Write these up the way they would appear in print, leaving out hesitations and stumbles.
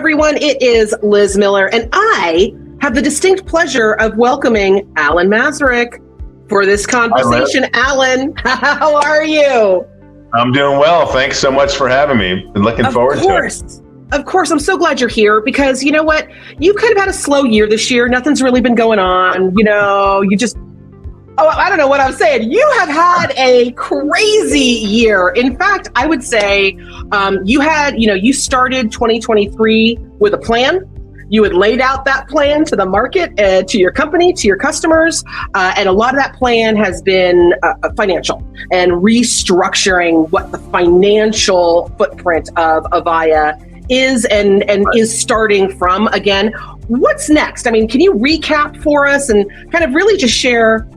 everyone. It is Liz Miller, and I have the distinct pleasure of welcoming Alan Masarek for this conversation. Alan, how are you? I'm doing well. Thanks so much for having me. Been looking forward to it. Of course. I'm so glad you're here because you know what? You could have had a slow year this year. Nothing's really been going on. I don't know what I'm saying. You have had a crazy year. In fact, I would say you started 2023 with a plan. You had laid out that plan to the market, to your company, to your customers. And a lot of that plan has been financial and restructuring what the financial footprint of Avaya is and is starting from. Again, what's next? I mean, can you recap for us and kind of really just share,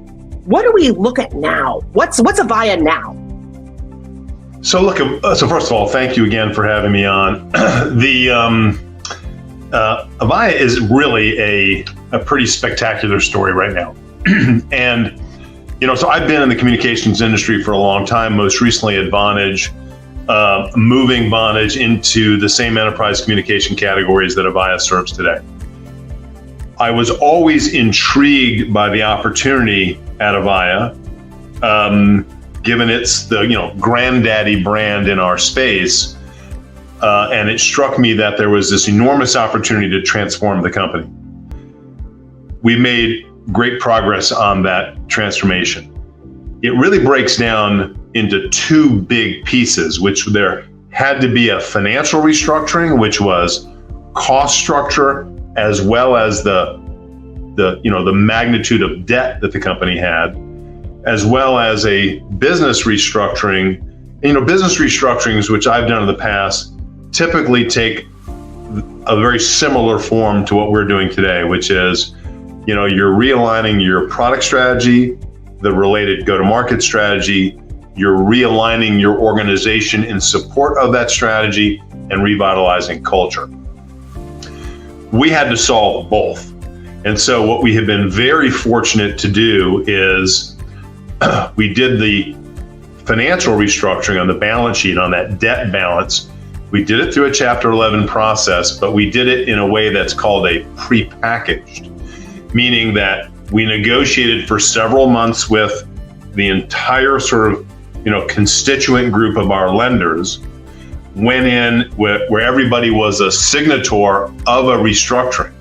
what do we look at now? What's Avaya now? So first of all, thank you again for having me on. Avaya is really a pretty spectacular story right now. And, so I've been in the communications industry for a long time, most recently at Vonage, moving Vonage into the same enterprise communication categories that Avaya serves today. I was always intrigued by the opportunity at Avaya, given it's the granddaddy brand in our space, and it struck me that there was this enormous opportunity to transform the company. We made great progress on that transformation. It really breaks down into two big pieces, which there had to be a financial restructuring, which was cost structure, as well as the magnitude of debt that the company had, as well as a business restructuring. Business restructurings, which I've done in the past, typically take a very similar form to what we're doing today, which is, you're realigning your product strategy, the related go-to-market strategy, you're realigning your organization in support of that strategy, and revitalizing culture. We had to solve both. And so what we have been very fortunate to do is we did the financial restructuring on the balance sheet, on that debt balance. We did it through a Chapter 11 process, but we did it in a way that's called a prepackaged, meaning that we negotiated for several months with the entire sort of, constituent group of our lenders, went in where everybody was a signator of a restructuring.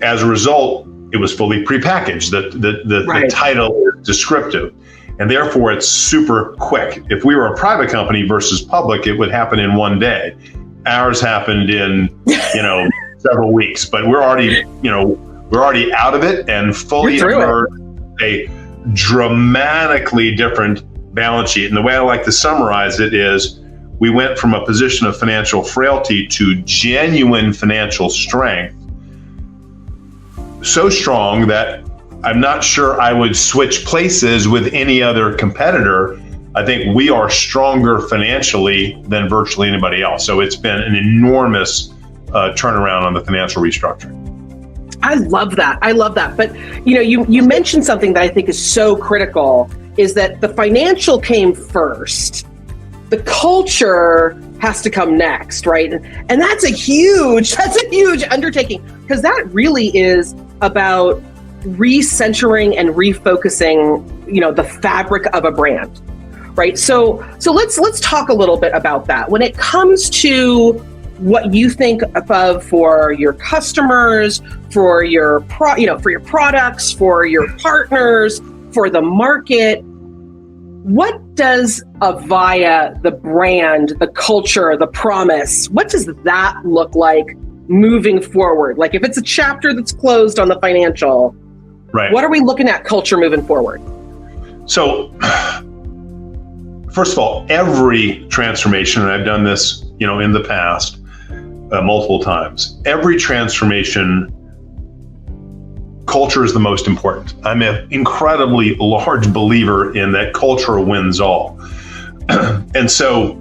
As a result, it was fully prepackaged. The title is descriptive, and therefore it's super quick. If we were a private company versus public, it would happen in one day. Ours happened in, several weeks, but we're already out of it and fully emerged a dramatically different balance sheet. And the way I like to summarize it is, we went from a position of financial frailty to genuine financial strength. So strong that I'm not sure I would switch places with any other competitor. I think we are stronger financially than virtually anybody else. So it's been an enormous turnaround on the financial restructuring. I love that. But you mentioned something that I think is so critical, is that the financial came first. The culture has to come next, right? And that's a huge undertaking, because that really is about recentering and refocusing, the fabric of a brand, right? So let's talk a little bit about that. When it comes to what you think of for your customers, for your products, for your partners, for the market, what does Avaya, the brand, the culture, the promise, what does that look like moving forward? Like, if it's a chapter that's closed on the financial, right, what are we looking at culture moving forward? So, first of all, every transformation, and I've done this, in the past, multiple times, every transformation, culture is the most important. I'm an incredibly large believer in that culture wins all. And so,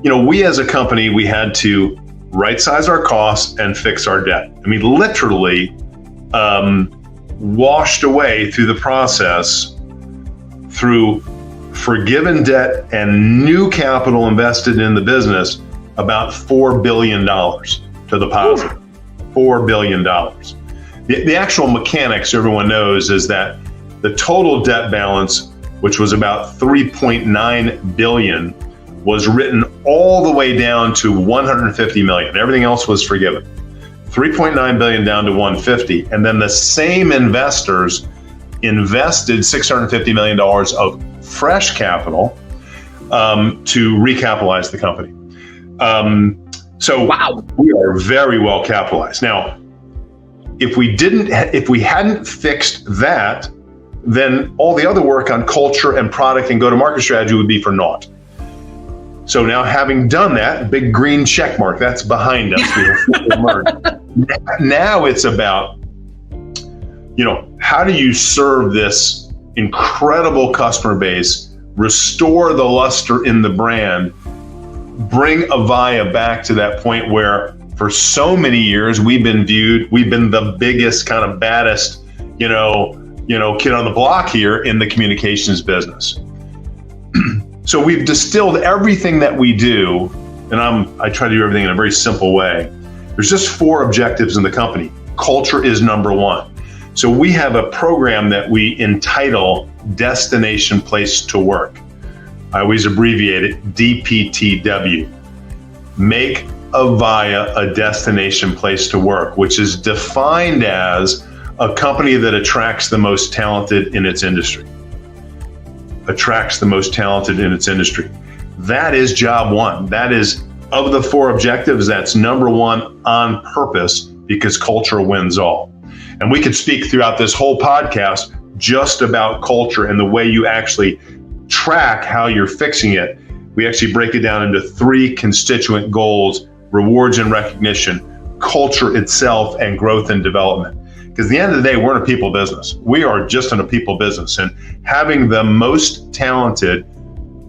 we as a company, we had to right-size our costs and fix our debt. I mean, literally washed away through the process through forgiven debt and new capital invested in the business, about $4 billion. to the positive. $4 billion. The actual mechanics everyone knows is that the total debt balance, which was about $3.9 billion, was written all the way down to $150 million. Everything else was forgiven. $3.9 billion down to $150. And then the same investors invested $650 million of fresh capital to recapitalize the company. So wow, we are very well capitalized. Now, if we hadn't fixed that, then all the other work on culture and product and go-to-market strategy would be for naught. So now, having done that, big green check mark, that's behind us. Now it's about, how do you serve this incredible customer base, restore the luster in the brand, bring Avaya back to that point where for so many years we've been the biggest, kind of baddest, kid on the block here in the communications business. So we've distilled everything that we do, and I try to do everything in a very simple way. There's just 4 objectives in the company. Culture is number 1. So we have a program that we entitle Destination Place to Work. I always abbreviate it DPTW. Make Avaya a destination place to work, which is defined as a company that attracts the most talented in its industry. That is job 1. That is, of the 4 objectives, that's number 1 on purpose, because culture wins all. And we could speak throughout this whole podcast just about culture and the way you actually track how you're fixing it. We actually break it down into 3 constituent goals: rewards and recognition, culture itself, and growth and development. Because at the end of the day, we're in a people business. We are just in a people business, and having the most talented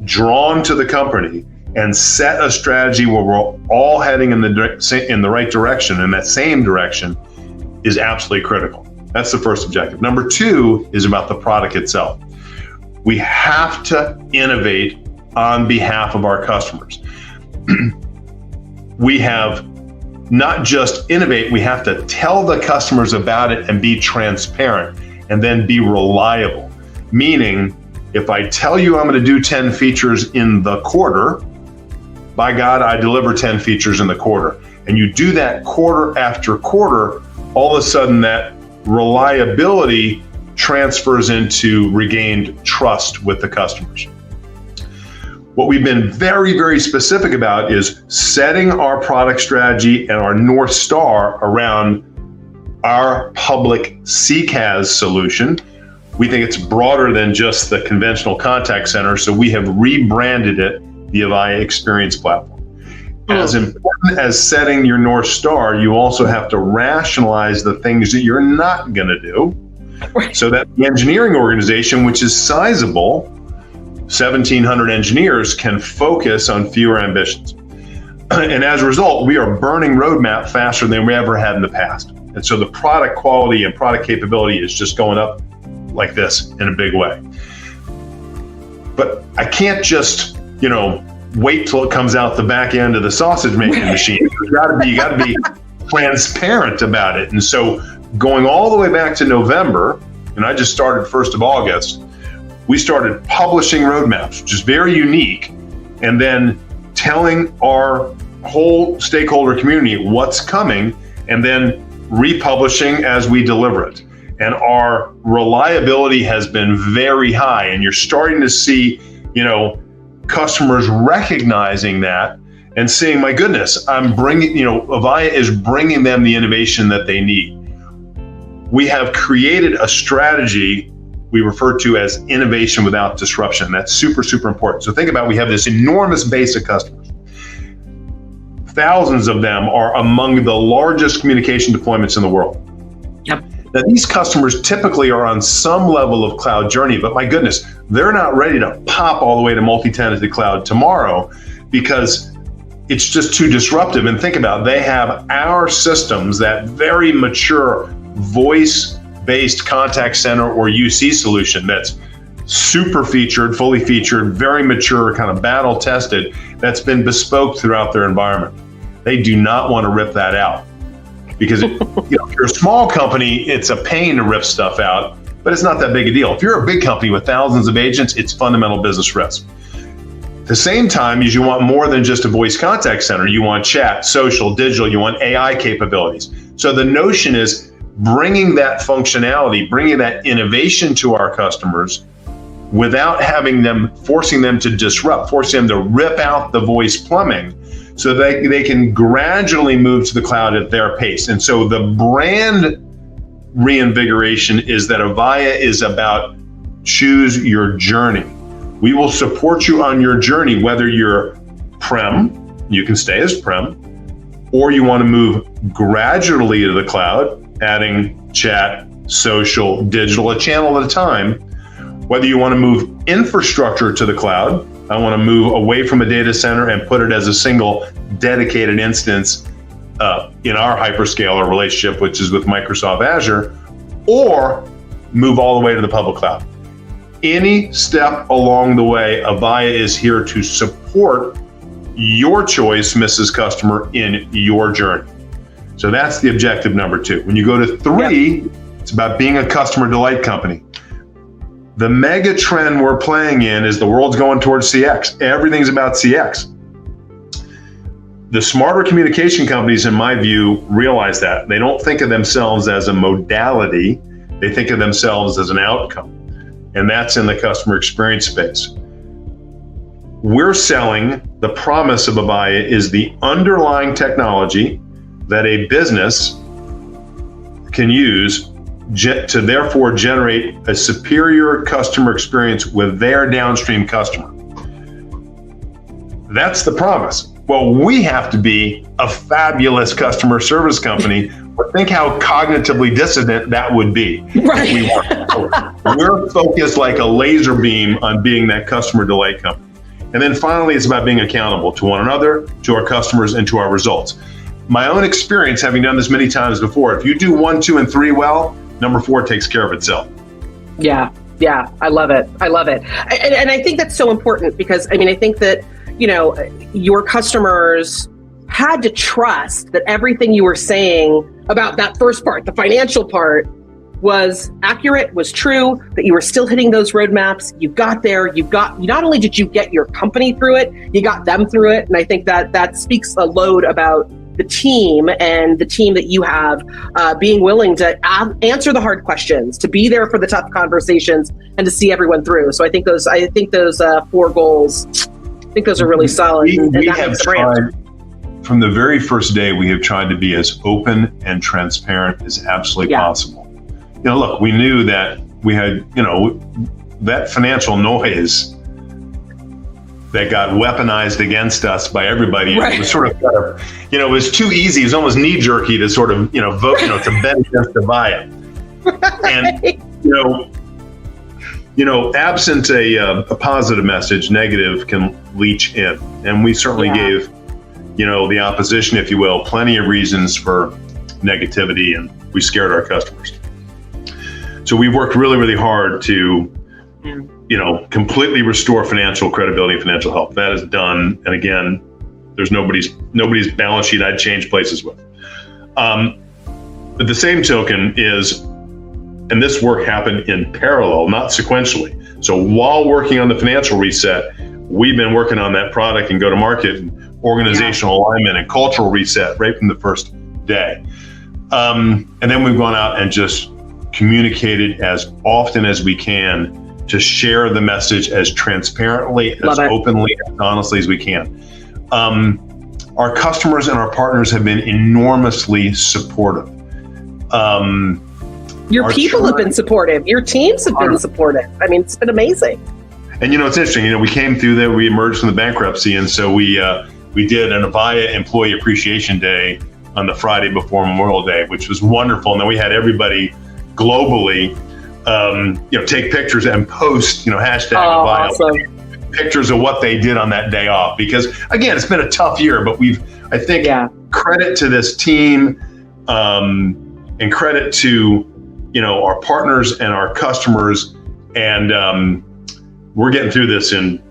drawn to the company and set a strategy where we're all heading in the right direction, in that same direction, is absolutely critical. That's the first objective. Number 2 is about the product itself. We have to innovate on behalf of our customers. We have not just innovate, we have to tell the customers about it and be transparent, and then be reliable. Meaning, if I tell you I'm going to do 10 features in the quarter, by God, I deliver 10 features in the quarter. And you do that quarter after quarter, all of a sudden that reliability transfers into regained trust with the customers. What we've been very, very specific about is setting our product strategy and our North Star around our public CCaaS solution. We think it's broader than just the conventional contact center, so we have rebranded it the Avaya Experience Platform. As important as setting your North Star, you also have to rationalize the things that you're not going to do, so that the engineering organization, which is sizable, 1,700 engineers, can focus on fewer ambitions. And as a result, we are burning roadmap faster than we ever had in the past. And so the product quality and product capability is just going up like this in a big way. But I can't just, wait till it comes out the back end of the sausage making machine. You got to be transparent about it. And so going all the way back to November, and I just started 1st of August, we started publishing roadmaps, which is very unique, and then telling our whole stakeholder community what's coming, and then republishing as we deliver it. And our reliability has been very high, and you're starting to see, customers recognizing that and saying, my goodness, Avaya is bringing them the innovation that they need. We have created a strategy we refer to as innovation without disruption. That's super, super important. So think about, we have this enormous base of customers. Thousands of them are among the largest communication deployments in the world. Yep. Now, these customers typically are on some level of cloud journey, but my goodness, they're not ready to pop all the way to multi-tenanted cloud tomorrow because it's just too disruptive. And think about, they have our systems, that very mature voice-based contact center or UC solution that's super featured, fully featured, very mature, kind of battle tested, that's been bespoke throughout their environment. They do not want to rip that out because if you're a small company, it's a pain to rip stuff out, but it's not that big a deal. If you're a big company with thousands of agents, it's fundamental business risk. At the same time, you want more than just a voice contact center. You want chat, social, digital, you want AI capabilities. So the notion is bringing that functionality, bringing that innovation to our customers without forcing them to disrupt, forcing them to rip out the voice plumbing so they can gradually move to the cloud at their pace. And so the brand reinvigoration is that Avaya is about choose your journey. We will support you on your journey, whether you're prem, you can stay as prem, or you want to move gradually to the cloud, adding chat, social, digital, a channel at a time. Whether you want to move infrastructure to the cloud, I want to move away from a data center and put it as a single dedicated instance in our hyperscaler relationship, which is with Microsoft Azure, or move all the way to the public cloud. Any step along the way, Avaya is here to support your choice, Mrs. Customer, in your journey. So that's the objective number 2. When you go to 3, It's about being a customer delight company. The mega trend we're playing in is the world's going towards CX. Everything's about CX. The smarter communication companies, in my view, realize that. They don't think of themselves as a modality. They think of themselves as an outcome. And that's in the customer experience space. We're selling the promise of Avaya is the underlying technology that a business can use to therefore generate a superior customer experience with their downstream customer. That's the promise. Well, we have to be a fabulous customer service company, but think how cognitively dissonant that would be. Right. We're focused like a laser beam on being that customer delight company. And then finally, it's about being accountable to one another, to our customers, and to our results. My own experience, having done this many times before, if you do 1, 2, and 3 well, number 4 takes care of itself. Yeah, I love it. And I think that's so important because, I think that, your customers had to trust that everything you were saying about that first part, the financial part, was accurate, was true, that you were still hitting those roadmaps. You got there, not only did you get your company through it, you got them through it. And I think that speaks a load about the team and the team that you have being willing to answer the hard questions, to be there for the tough conversations, and to see everyone through. So I think those 4 goals, I think those are really solid. We have tried, from the very first day, we have tried to be as open and transparent as absolutely possible. Look, we knew that we had, that financial noise that got weaponized against us by everybody. Right. It was sort of, it was too easy. It was almost knee jerky to sort of, vote, to bet against Avaya. Right. And, absent a positive message, negative can leach in. And we certainly gave, the opposition, if you will, plenty of reasons for negativity, and we scared our customers. So we worked really, really hard to, completely restore financial credibility and financial health. That is done. And again, there's nobody's balance sheet I'd change places with. But the same token is, and this work happened in parallel, not sequentially. So while working on the financial reset, we've been working on that product and go-to-market and organizational alignment and cultural reset right from the first day. And then we've gone out and just communicated as often as we can to share the message as transparently, as openly, as honestly as we can. Our customers and our partners have been enormously supportive. Your people have been supportive. Your teams have been supportive. It's been amazing. And it's interesting. We came through there. We emerged from the bankruptcy, and so we did an Avaya Employee Appreciation Day on the Friday before Memorial Day, which was wonderful. And then we had everybody globally, take pictures and post, hashtag Avaya, awesome. Pictures of what they did on that day off. Because again, it's been a tough year, but credit to this team, and credit to, our partners and our customers, and we're getting through this in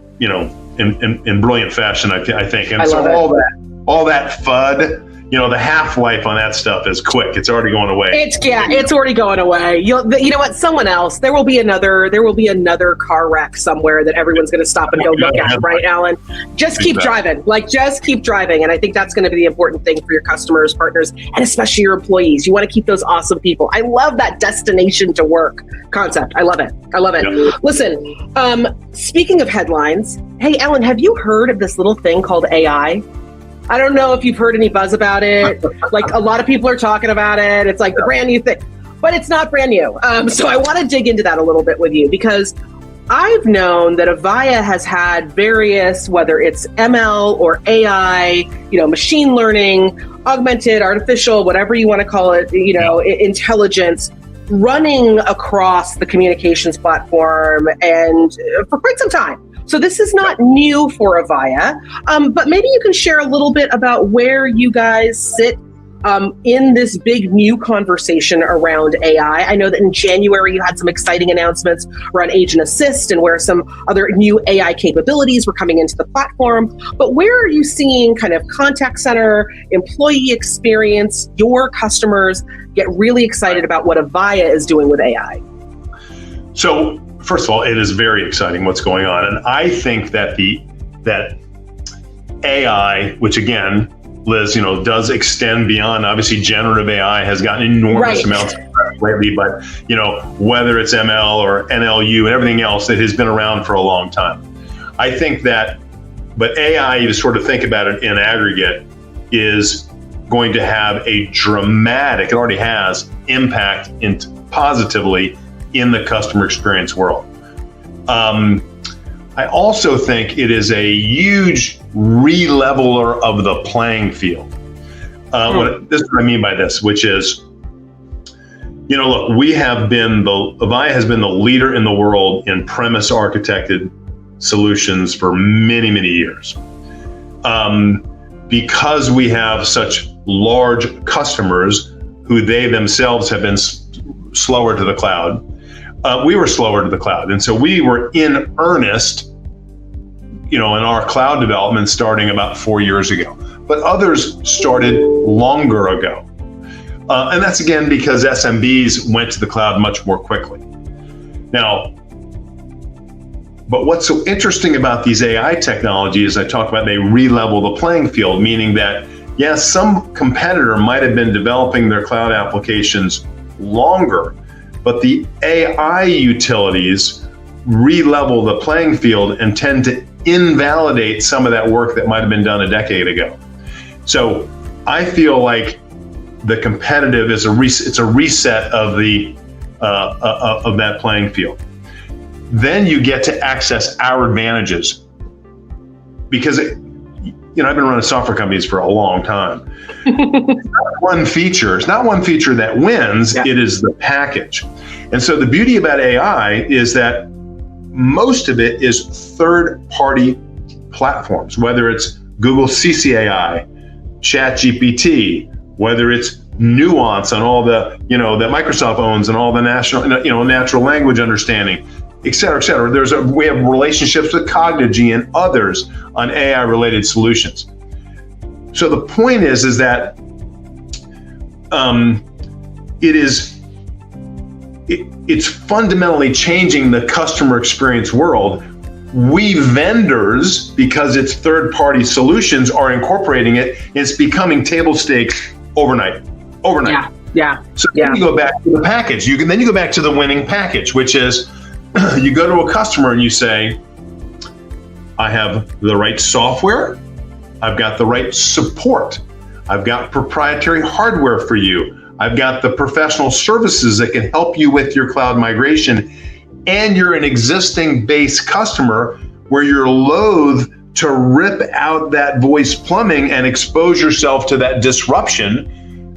brilliant fashion, I think. And so all that FUD, the half-life on that stuff is quick. It's already going away. It's already going away. You know what? Someone else. There will be another car wreck somewhere that everyone's going to stop and go look at, right, Alan? Just keep driving. Just keep driving. And I think that's going to be the important thing for your customers, partners, and especially your employees. You want to keep those awesome people. I love that destination to work concept. I love it. Yeah. Listen, speaking of headlines, hey, Alan, have you heard of this little thing called AI? I don't know if you've heard any buzz about it. Like, a lot of people are talking about it. It's like the brand new thing, but it's not brand new. So I want to dig into that a little bit with you, because I've known that Avaya has had various, whether it's ML or AI, machine learning, augmented, artificial, whatever you want to call it, intelligence, running across the communications platform and for quite some time. So this is not new for Avaya, but maybe you can share a little bit about where you guys sit in this big new conversation around AI. I know that in January you had some exciting announcements around Agent Assist and where some other new AI capabilities were coming into the platform. But where are you seeing kind of contact center, employee experience, your customers get really excited about what Avaya is doing with AI? So, first of all, it is very exciting what's going on. And I think that that AI, which again, Liz, does extend beyond, obviously generative AI has gotten enormous amounts of press lately, but whether it's ML or NLU and everything else that has been around for a long time. I think but AI, you sort of think about it in aggregate, is going to have a dramatic, it already has, impact positively in the customer experience world. I also think it is a huge re-leveler of the playing field. This is what I mean by this, which is, look, Avaya has been the leader in the world in premise architected solutions for many, many years. Because we have such large customers who they themselves have been slower to the cloud, we were slower to the cloud. And so we were in earnest, in our cloud development starting about 4 years ago. But others started longer ago. And that's again because SMBs went to the cloud much more quickly. Now, but what's so interesting about these AI technologies, I talk about, they re-level the playing field, meaning that, yes, some competitor might have been developing their cloud applications longer, but the AI utilities re-level the playing field and tend to invalidate some of that work that might have been done a decade ago. So I feel like the competitive is it's a reset of of that playing field. Then you get to access our advantages, because I've been running software companies for a long time. It's not one feature that wins. Yeah. It is the package. And so the beauty about AI is that most of it is third-party platforms, whether it's Google CCAI, ChatGPT, whether it's Nuance on all the, that Microsoft owns and all the natural language understanding, et cetera, et cetera. We have relationships with Cognigy and others on AI-related solutions. So the point is that it's fundamentally changing the customer experience world. We vendors, because it's third-party solutions, are incorporating it. It's becoming table stakes overnight. Yeah. So then you go back to the package. Then you go back to the winning package, which is you go to a customer and you say, I have the right software, I've got the right support, I've got proprietary hardware for you, I've got the professional services that can help you with your cloud migration, and you're an existing base customer where you're loath to rip out that voice plumbing and expose yourself to that disruption.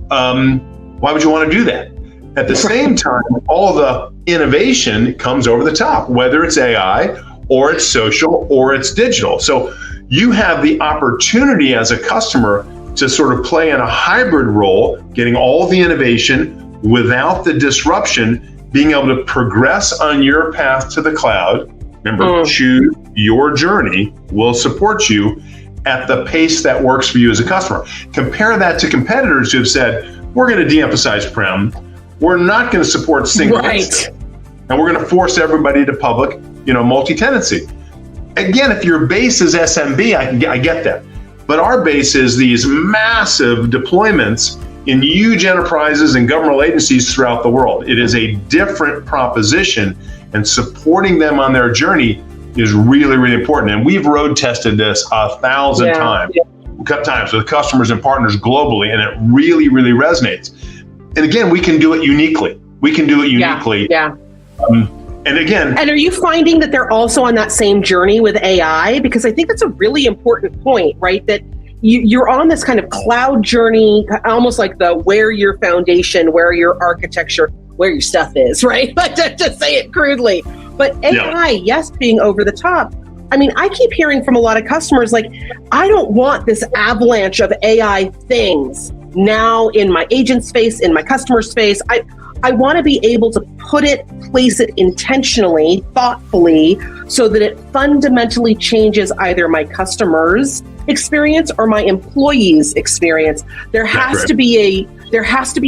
Why would you want to do that? At the same time, all the innovation comes over the top, whether it's AI or it's social or it's digital. So you have the opportunity as a customer to sort of play in a hybrid role, getting all the innovation without the disruption, being able to progress on your path to the cloud. Remember, choose your journey, we'll support you, at the pace that works for you as a customer. Compare that to competitors who have said, we're going to de-emphasize prem, we're not going to support single instance, and we're going to force everybody to public, multi-tenancy. Again, if your base is SMB, I get that. But our base is these massive deployments in huge enterprises and governmental agencies throughout the world. It is a different proposition, and supporting them on their journey is really, really important. And we've road tested this 1,000 times with customers and partners globally, and it really, really resonates. And again, we can do it uniquely. And again, and are you finding that they're also on that same journey with AI? Because I think that's a really important point, right? That you're on this kind of cloud journey, almost like the where your foundation, where your architecture, where your stuff is, right? Like to say it crudely. But AI, yes, being over the top. I mean, I keep hearing from a lot of customers, like, I don't want this avalanche of AI things now in my agent space, in my customer space. I want to be able to place it intentionally, thoughtfully, so that it fundamentally changes either my customer's experience or my employees' experience. There has to be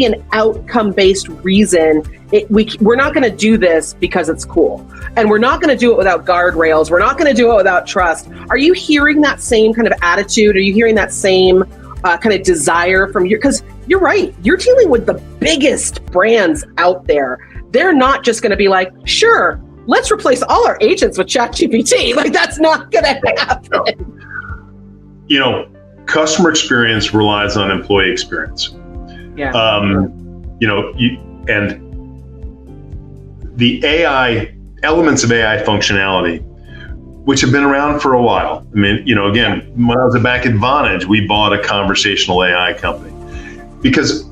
an outcome-based reason. We're not going to do this because it's cool, and we're not going to do it without guardrails. We're not going to do it without trust. Are you hearing that same kind of attitude? Are you hearing that same kind of desire from you? Because you're right. You're dealing with the biggest brands out there. They're not just going to be like, sure, let's replace all our agents with ChatGPT. Like, that's not going to happen. Customer experience relies on employee experience. Yeah. And the AI elements of AI functionality, which have been around for a while. I mean, again, when I was back at Vonage, we bought a conversational AI company. Because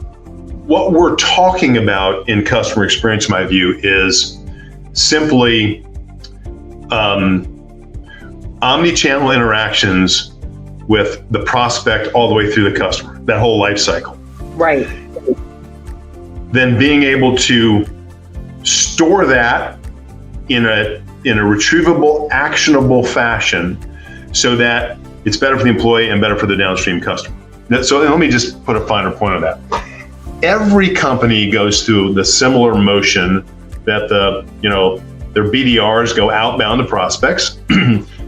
what we're talking about in customer experience, in my view, is simply omni-channel interactions with the prospect all the way through the customer, that whole life cycle. Right. Then being able to store that in a retrievable, actionable fashion so that it's better for the employee and better for the downstream customer. So let me just put a finer point on that. Every company goes through the similar motion that their BDRs go outbound to prospects.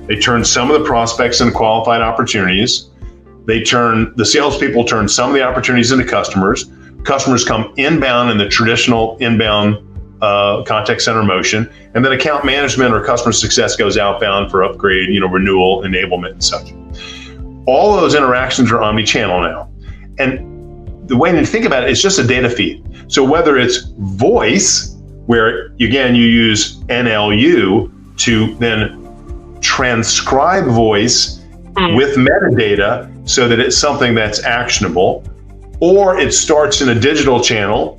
They turn some of the prospects into qualified opportunities. The salespeople turn some of the opportunities into customers. Customers come inbound in the traditional inbound contact center motion, and then account management or customer success goes outbound for upgrade, renewal, enablement, and such. All of those interactions are omni-channel now. And the way to think about it is just a data feed. So whether it's voice, where again, you use NLU to then transcribe voice with metadata so that it's something that's actionable, or it starts in a digital channel,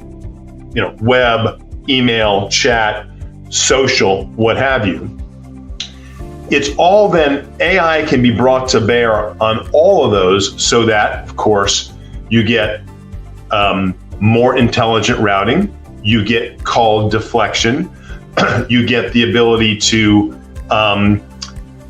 web, email, chat, social, what have you. It's all then, AI can be brought to bear on all of those so that, of course, you get more intelligent routing, you get call deflection, you get the ability to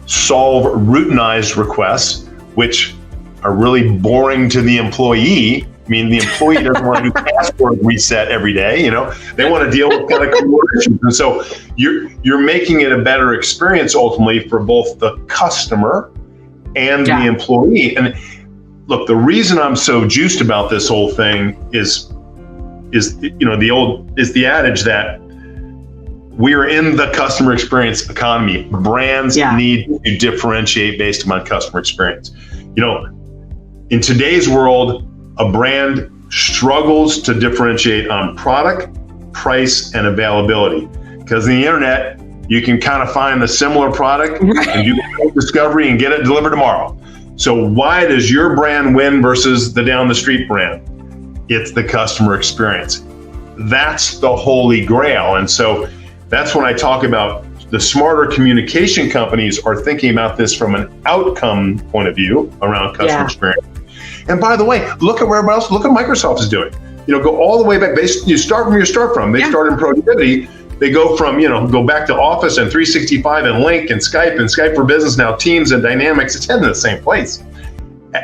solve routinized requests, which are really boring to the employee. I mean, the employee doesn't want to do password reset every day. They want to deal with kind of core issues. And so you're making it a better experience ultimately for both the customer and the employee. And look, the reason I'm so juiced about this whole thing is the adage that we are in the customer experience economy. Brands need to differentiate based on customer experience. In today's world, a brand struggles to differentiate on product, price, and availability. Because in the internet, you can kind of find a similar product and you can make discovery and get it delivered tomorrow. So why does your brand win versus the down the street brand? It's the customer experience. That's the holy grail. And so that's when I talk about the smarter communication companies are thinking about this from an outcome point of view around customer experience. And by the way, look at where everybody else, look at Microsoft is doing. Go all the way back. You start from where you start from. They start in productivity. They go from, go back to Office and 365 and Lync and Skype for Business, now Teams and Dynamics. It's heading to the same place.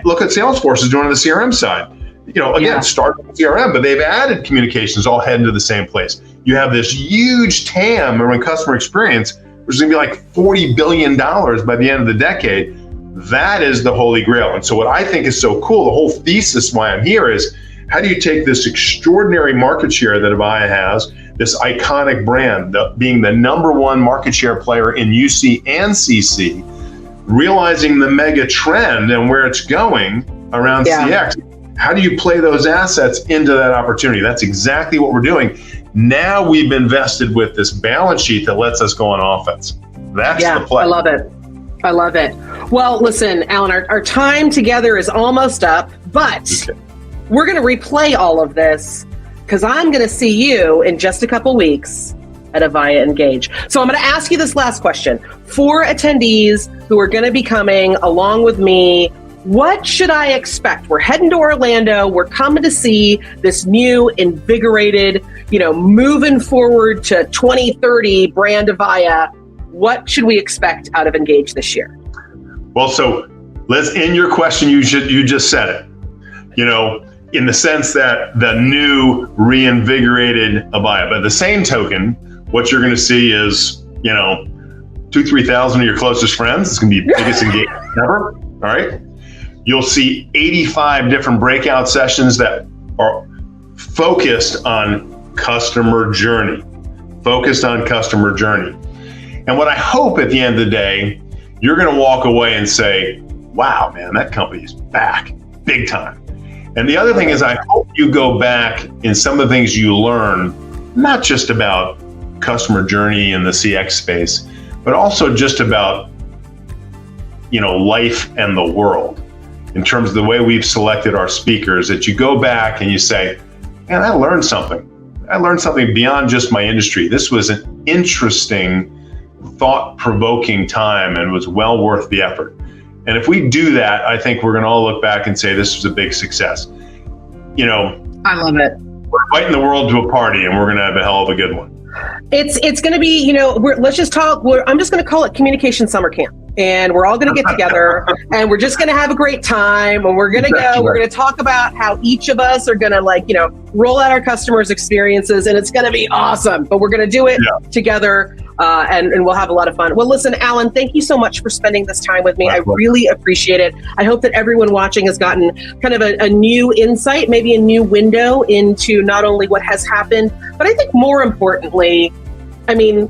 look at Salesforce is doing on the CRM side. Again, start with CRM, but they've added communications all heading to the same place. You have this huge TAM around customer experience, which is going to be like $40 billion by the end of the decade. That is the holy grail. And so what I think is so cool, the whole thesis why I'm here is, how do you take this extraordinary market share that Avaya has, this iconic brand, being the number one market share player in UC and CC, realizing the mega trend and where it's going around CX, how do you play those assets into that opportunity? That's exactly what we're doing. Now we've invested with this balance sheet that lets us go on offense. That's the play. I love it. I love it. Well, listen, Alan, our time together is almost up, but we're going to replay all of this because I'm going to see you in just a couple weeks at Avaya Engage. So I'm going to ask you this last question. For attendees who are going to be coming along with me, what should I expect? We're heading to Orlando. We're coming to see this new, invigorated, moving forward to 2030 brand Avaya. What should we expect out of Engage this year? Well, so in your question, you just said it. In the sense that the new reinvigorated Avaya. But at the same token, what you're going to see is, 2,000-3,000 of your closest friends. It's going to be the biggest engagement ever. All right. You'll see 85 different breakout sessions that are focused on customer journey. And what I hope at the end of the day, you're going to walk away and say, wow, man, that company is back big time. And the other thing is, I hope you go back in some of the things you learn, not just about customer journey in the CX space, but also just about, life and the world in terms of the way we've selected our speakers, that you go back and you say, man, I learned something. I learned something beyond just my industry. This was an interesting, thought-provoking time and was well worth the effort. And if we do that, I think we're going to all look back and say this was a big success. I love it. We're inviting the world to a party, and we're going to have a hell of a good one. It's going to be, let's just talk. I'm just going to call it Communication Summer Camp, and we're all going to get together, and we're just going to have a great time, and we're going to go. We're going to talk about how each of us are going to roll out our customers' experiences, and it's going to be awesome. But we're going to do it together. And we'll have a lot of fun. Well, listen, Alan, thank you so much for spending this time with me. I really appreciate it. I hope that everyone watching has gotten kind of a new insight, maybe a new window into not only what has happened, but I think more importantly,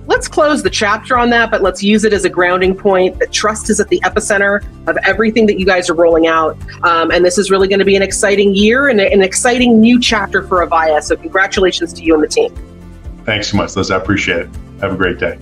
let's close the chapter on that, but let's use it as a grounding point that trust is at the epicenter of everything that you guys are rolling out. And this is really going to be an exciting year and an exciting new chapter for Avaya. So congratulations to you and the team. Thanks so much, Liz. I appreciate it. Have a great day.